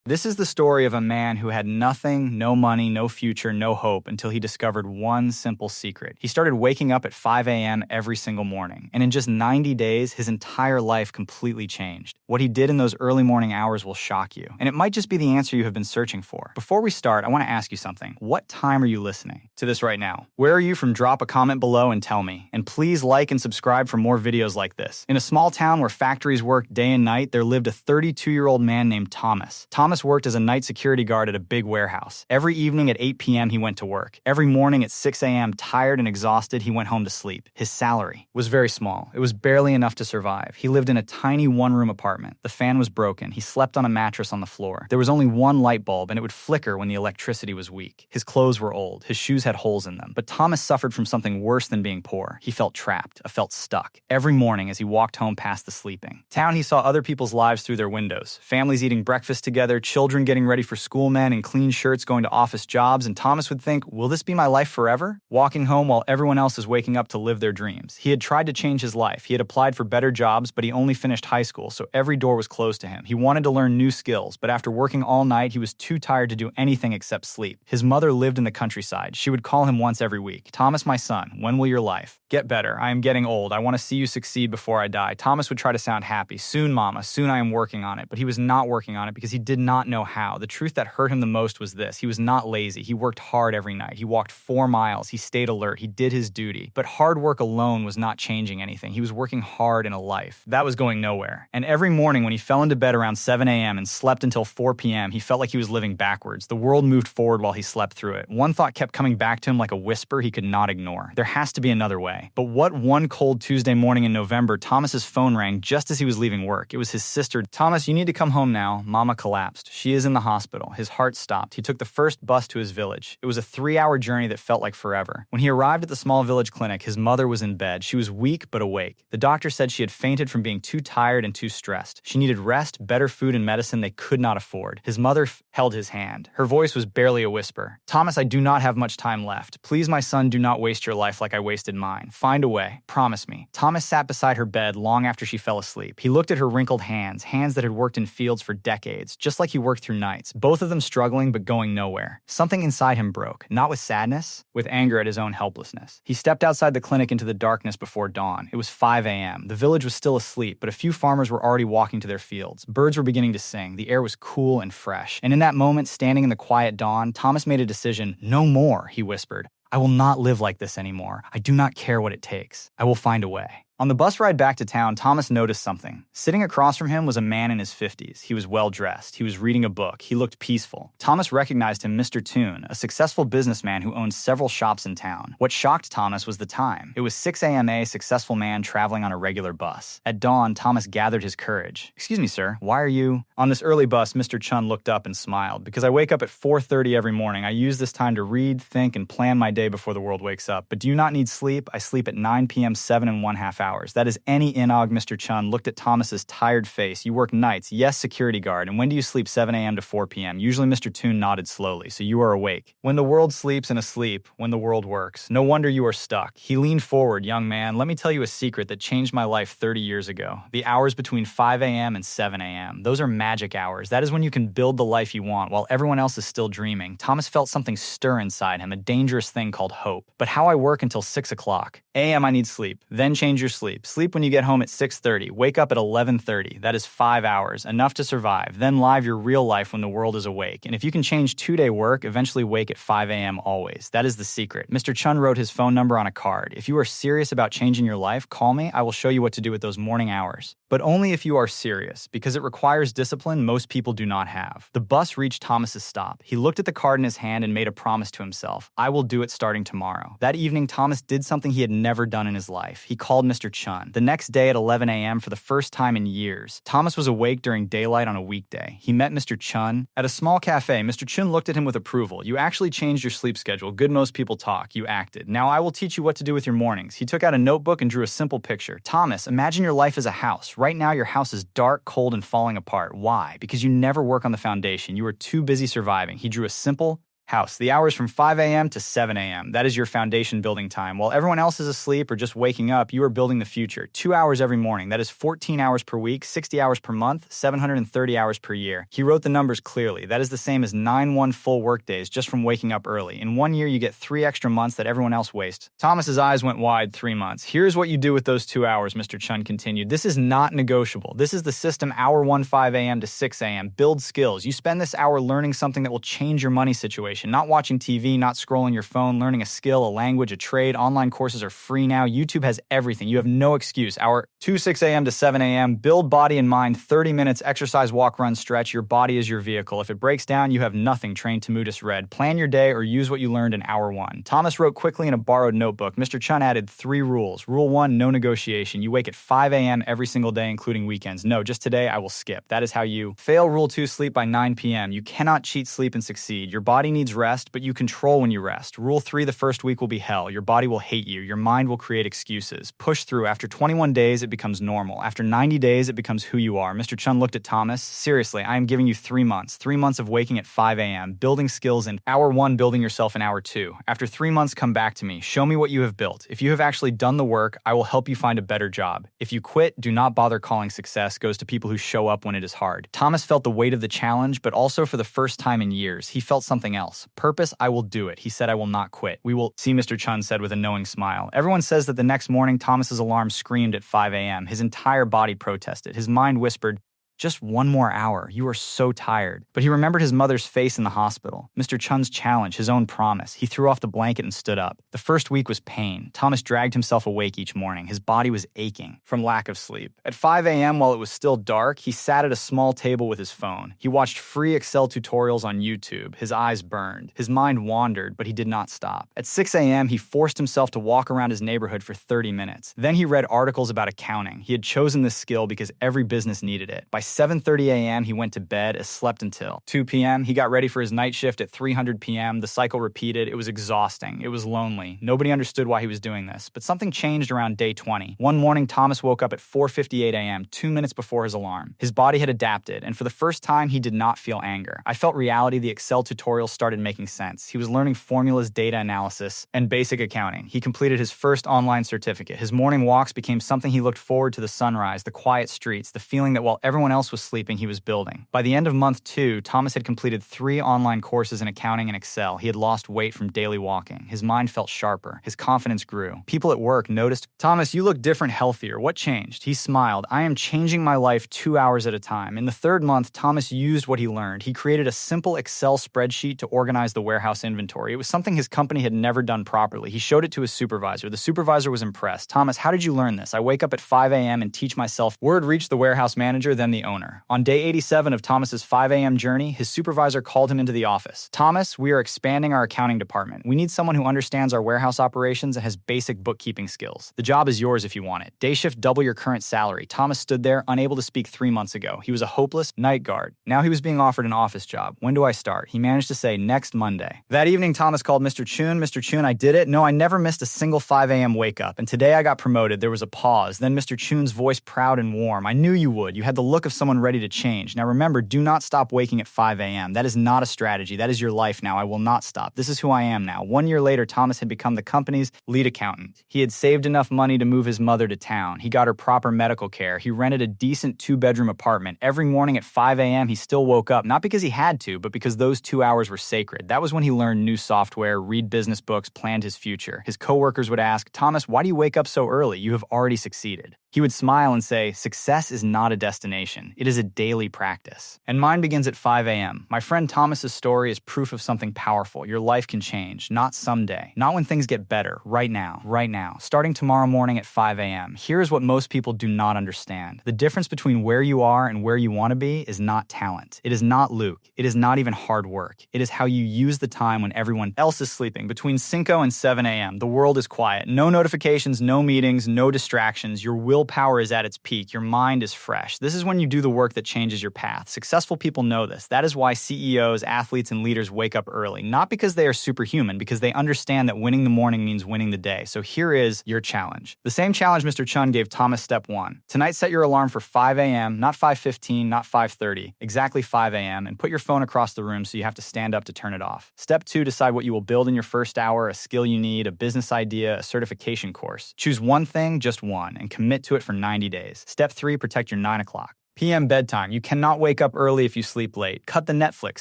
This is the story of a man who had nothing, no money, no future, no hope until he discovered one simple secret. He started waking up at 5 a.m. every single morning, and in just 90 days, his entire life completely changed. What he did in those early morning hours will shock you, and it might just be the answer you have been searching for. Before we start, I want to ask you something. What time are you listening to this right now? Where are you from? Drop a comment below and tell me. And please like and subscribe for more videos like this. In a small town where factories worked day and night, there lived a 32-year-old man named Thomas. Thomas worked as a night security guard at a big warehouse. Every evening at 8 p.m. he went to work. Every morning at 6 a.m., tired and exhausted, he went home to sleep. His salary was very small. It was barely enough to survive. He lived in a tiny one-room apartment. The fan was broken. He slept on a mattress on the floor. There was only one light bulb, and it would flicker when the electricity was weak. His clothes were old. His shoes had holes in them. But Thomas suffered from something worse than being poor. He felt trapped, felt stuck. Every morning as he walked home past the sleeping town, he saw other people's lives through their windows. Families eating breakfast together, children getting ready for school, men in clean shirts going to office jobs, and Thomas would think, will this be my life forever? Walking home while everyone else is waking up to live their dreams. He had tried to change his life. He had applied for better jobs, but he only finished high school, so every door was closed to him. He wanted to learn new skills, but after working all night, he was too tired to do anything except sleep. His mother lived in the countryside. She would call him once every week. Thomas, my son, when will your life get better? I am getting old. I want to see you succeed before I die. Thomas would try to sound happy. Soon, mama, soon I am working on it. But he was not working on it because he did not know how. The truth that hurt him the most was this. He was not lazy. He worked hard every night. He walked 4 miles. He stayed alert. He did his duty. But hard work alone was not changing anything. He was working hard in a life that was going nowhere. And every morning when he fell into bed around 7 a.m. and slept until 4 p.m., he felt like he was living backwards. The world moved forward while he slept through it. One thought kept coming back to him like a whisper he could not ignore. There has to be another way. But what one cold Tuesday morning in November, Thomas's phone rang just as he was leaving work. It was his sister. Thomas, you need to come home now. Mama collapsed. She is in the hospital. His heart stopped. He took the first bus to his village. It was a 3-hour journey that felt like forever. When he arrived at the small village clinic, his mother was in bed. She was weak but awake. The doctor said she had fainted from being too tired and too stressed. She needed rest, better food, and medicine they could not afford. His mother held his hand. Her voice was barely a whisper. Thomas, I do not have much time left. Please, my son, do not waste your life like I wasted mine. Find a way. Promise me. Thomas sat beside her bed long after she fell asleep. He looked at her wrinkled hands, hands that had worked in fields for decades, just like he worked through nights, both of them struggling but going nowhere. Something inside him broke, not with sadness, with anger at his own helplessness. He stepped outside the clinic into the darkness before dawn. It was 5 a.m. The village was still asleep, but a few farmers were already walking to their fields. Birds were beginning to sing. The air was cool and fresh. And in that moment, standing in the quiet dawn, Thomas made a decision. No more, he whispered. I will not live like this anymore. I do not care what it takes. I will find a way. On the bus ride back to town, Thomas noticed something. Sitting across from him was a man in his 50s. He was well-dressed. He was reading a book. He looked peaceful. Thomas recognized him, Mr. Toon, a successful businessman who owned several shops in town. What shocked Thomas was the time. It was 6 a.m. A successful man traveling on a regular bus. At dawn, Thomas gathered his courage. Excuse me, sir, why are you? On this early bus, Mr. Chun looked up and smiled. Because I wake up at 4:30 every morning, I use this time to read, think, and plan my day before the world wakes up. But do you not need sleep? I sleep at 9 p.m. 7.5 hours. That is any inog. Mr. Chun looked at Thomas's tired face. You work nights, yes, security guard. And when do you sleep? 7 a.m. to 4 p.m. Usually Mr. Toon nodded slowly, so you are awake. When the world sleeps and asleep, when the world works. No wonder you are stuck. He leaned forward. Young man, let me tell you a secret that changed my life 30 years ago. The hours between 5 a.m. and 7 a.m. Those are magic hours. That is when you can build the life you want while everyone else is still dreaming. Thomas felt something stir inside him, a dangerous thing called hope. But how I work until 6 o'clock. a.m. I need sleep. Then change your sleep. Sleep when you get home at 6:30. Wake up at 11:30. That is 5 hours, enough to survive. Then live your real life when the world is awake. And if you can change 2-day work, eventually wake at 5 a.m. always. That is the secret. Mr. Chun wrote his phone number on a card. If you are serious about changing your life, call me. I will show you what to do with those morning hours. But only if you are serious, because it requires discipline most people do not have. The bus reached Thomas's stop. He looked at the card in his hand and made a promise to himself. I will do it starting tomorrow. That evening, Thomas did something he had never done in his life. He called Mr. Chun. The next day at 11 a.m. for the first time in years, Thomas was awake during daylight on a weekday. He met Mr. Chun at a small cafe. Mr. Chun looked at him with approval. You actually changed your sleep schedule. Good, most people talk. You acted. Now I will teach you what to do with your mornings. He took out a notebook and drew a simple picture. Thomas, imagine your life as a house. Right now, your house is dark, cold, and falling apart. Why? Because you never work on the foundation. You are too busy surviving. He drew a simple House. The hours from 5 a.m. to 7 a.m. That is your foundation building time. While everyone else is asleep or just waking up, you are building the future. 2 hours every morning. That is 14 hours per week, 60 hours per month, 730 hours per year. He wrote the numbers clearly. That is the same as 9 full workdays just from waking up early. In 1 year, you get 3 extra months that everyone else wastes. Thomas's eyes went wide. 3 months. Here's what you do with those 2 hours, Mr. Chun continued. This is not negotiable. This is the system hour 1, 5 a.m. to 6 a.m. Build skills. You spend this hour learning something that will change your money situation, not watching TV, not scrolling your phone, learning a skill, a language, a trade. Online courses are free now. YouTube has everything. You have no excuse. Hour 2, 6 a.m. to 7 a.m. Build body and mind. 30 minutes, exercise, walk, run, stretch. Your body is your vehicle. If it breaks down, you have nothing. Train Tamutis read. Plan your day or use what you learned in hour 1. Thomas wrote quickly in a borrowed notebook. Mr. Chun added 3 rules. Rule 1, no negotiation. You wake at 5 a.m. every single day, including weekends. No, just today I will skip. That is how you fail. Rule 2, sleep by 9 p.m. You cannot cheat sleep and succeed. Your body needs rest, but you control when you rest. Rule 3, the first week will be hell. Your body will hate you. Your mind will create excuses. Push through. After 21 days, it becomes normal. After 90 days, it becomes who you are. Mr. Chun looked at Thomas. Seriously, I am giving you 3 months. 3 months of waking at 5 a.m., building skills in hour 1, building yourself in hour 2. After 3 months, come back to me. Show me what you have built. If you have actually done the work, I will help you find a better job. If you quit, do not bother calling success. Goes to people who show up when it is hard. Thomas felt the weight of the challenge, but also for the first time in years, he felt something else. Purpose, I will do it. He said, I will not quit. We will see, Mr. Chun said with a knowing smile. Everyone says that the next morning, Thomas's alarm screamed at 5 a.m. His entire body protested. His mind whispered, just 1 more hour. You are so tired. But he remembered his mother's face in the hospital. Mr. Chun's challenge, his own promise. He threw off the blanket and stood up. The first week was pain. Thomas dragged himself awake each morning. His body was aching from lack of sleep. At 5 a.m., while it was still dark, he sat at a small table with his phone. He watched free Excel tutorials on YouTube. His eyes burned. His mind wandered, but he did not stop. At 6 a.m., he forced himself to walk around his neighborhood for 30 minutes. Then he read articles about accounting. He had chosen this skill because every business needed it. By 7:30 a.m., he went to bed and slept until 2 p.m. He got ready for his night shift at 300 p.m. The cycle repeated. It was exhausting. It was lonely. Nobody understood why he was doing this, but something changed around day 20. One morning, Thomas woke up at 4:58 a.m., 2 minutes before his alarm. His body had adapted, and for the first time, he did not feel anger. I felt reality. The Excel tutorials started making sense. He was learning formulas, data analysis, and basic accounting. He completed his first online certificate. His morning walks became something he looked forward to: the sunrise, the quiet streets, the feeling that while everyone else was sleeping, he was building. By the end of month 2, Thomas had completed 3 online courses in accounting and Excel. He had lost weight from daily walking. His mind felt sharper. His confidence grew. People at work noticed, Thomas, you look different, healthier. What changed? He smiled. I am changing my life 2 hours at a time. In the 3rd month, Thomas used what he learned. He created a simple Excel spreadsheet to organize the warehouse inventory. It was something his company had never done properly. He showed it to his supervisor. The supervisor was impressed. Thomas, how did you learn this? I wake up at 5 a.m. and teach myself. Word reached the warehouse manager, then the owner. On day 87 of Thomas's 5 a.m. journey, his supervisor called him into the office. Thomas, we are expanding our accounting department. We need someone who understands our warehouse operations and has basic bookkeeping skills. The job is yours if you want it. Day shift, double your current salary. Thomas stood there, unable to speak 3 months ago. He was a hopeless night guard. Now he was being offered an office job. When do I start? He managed to say next Monday. That evening, Thomas called Mr. Chun. Mr. Chun, I did it. No, I never missed a single 5 a.m. wake up. And today I got promoted. There was a pause. Then Mr. Chun's voice proud and warm. I knew you would. You had the look of someone ready to change. Now remember, do not stop waking at 5 a.m. That is not a strategy. That is your life now. I will not stop. This is who I am now. 1 year later, Thomas had become the company's lead accountant. He had saved enough money to move his mother to town. He got her proper medical care. He rented a decent 2-bedroom apartment. Every morning at 5 a.m., he still woke up, not because he had to, but because those 2 hours were sacred. That was when he learned new software, read business books, planned his future. His coworkers would ask, Thomas, why do you wake up so early? You have already succeeded. He would smile and say, success is not a destination. It is a daily practice. And mine begins at 5 a.m. My friend Thomas's story is proof of something powerful. Your life can change, not someday, not when things get better, right now, starting tomorrow morning at 5 a.m. Here's what most people do not understand. The difference between where you are and where you want to be is not talent. It is not Luke. It is not even hard work. It is how you use the time when everyone else is sleeping. Between 5 and 7 a.m., the world is quiet. No notifications, no meetings, no distractions. Your will willpower is at its peak, your mind is fresh. This is when you do the work that changes your path. Successful people know this. That is why CEOs, athletes, and leaders wake up early. Not because they are superhuman, because they understand that winning the morning means winning the day. So here is your challenge. The same challenge Mr. Chun gave Thomas step 1. Tonight, set your alarm for 5 a.m., not 5:15, not 5:30, exactly 5 a.m., and put your phone across the room so you have to stand up to turn it off. Step 2, decide what you will build in your first hour, a skill you need, a business idea, a certification course. Choose one thing, just one, and commit to it for 90 days. Step 3, protect your 9 o'clock p.m. bedtime. You cannot wake up early if you sleep late. Cut the Netflix.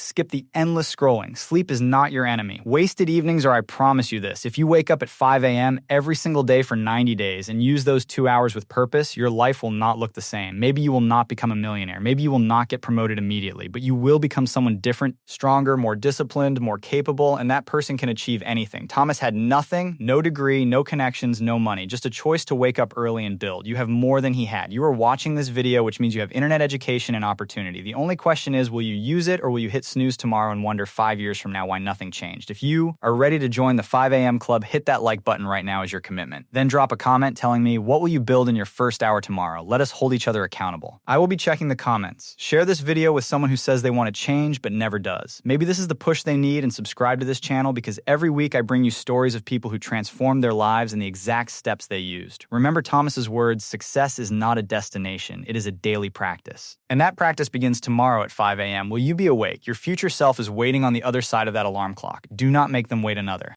Skip the endless scrolling. Sleep is not your enemy. Wasted evenings are, I promise you this, if you wake up at 5 a.m. every single day for 90 days and use those 2 hours with purpose, your life will not look the same. Maybe you will not become a millionaire. Maybe you will not get promoted immediately, but you will become someone different, stronger, more disciplined, more capable, and that person can achieve anything. Thomas had nothing, no degree, no connections, no money, just a choice to wake up early and build. You have more than he had. You are watching this video, which means you have internet education and opportunity. The only question is, will you use it or will you hit snooze tomorrow and wonder 5 years from now why nothing changed? If you are ready to join the 5 a.m. club, hit that like button right now as your commitment. Then drop a comment telling me, what will you build in your first hour tomorrow? Let us hold each other accountable. I will be checking the comments. Share this video with someone who says they want to change but never does. Maybe this is the push they need, and subscribe to this channel because every week I bring you stories of people who transformed their lives and the exact steps they used. Remember Thomas's words, success is not a destination, it is a daily practice. And that practice begins tomorrow at 5 a.m. Will you be awake? Your future self is waiting on the other side of that alarm clock. Do not make them wait another.